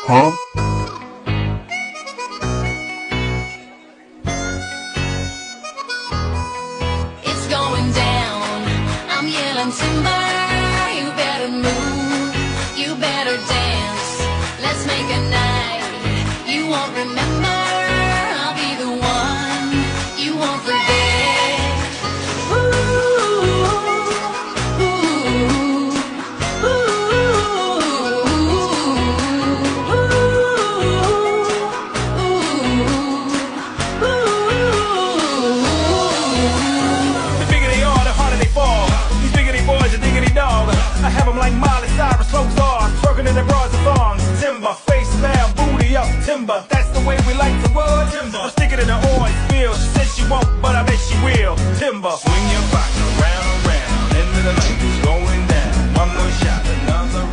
Huh? It's going down. I'm yelling timber. You better move. You better dance. Let's make a night you won't remember.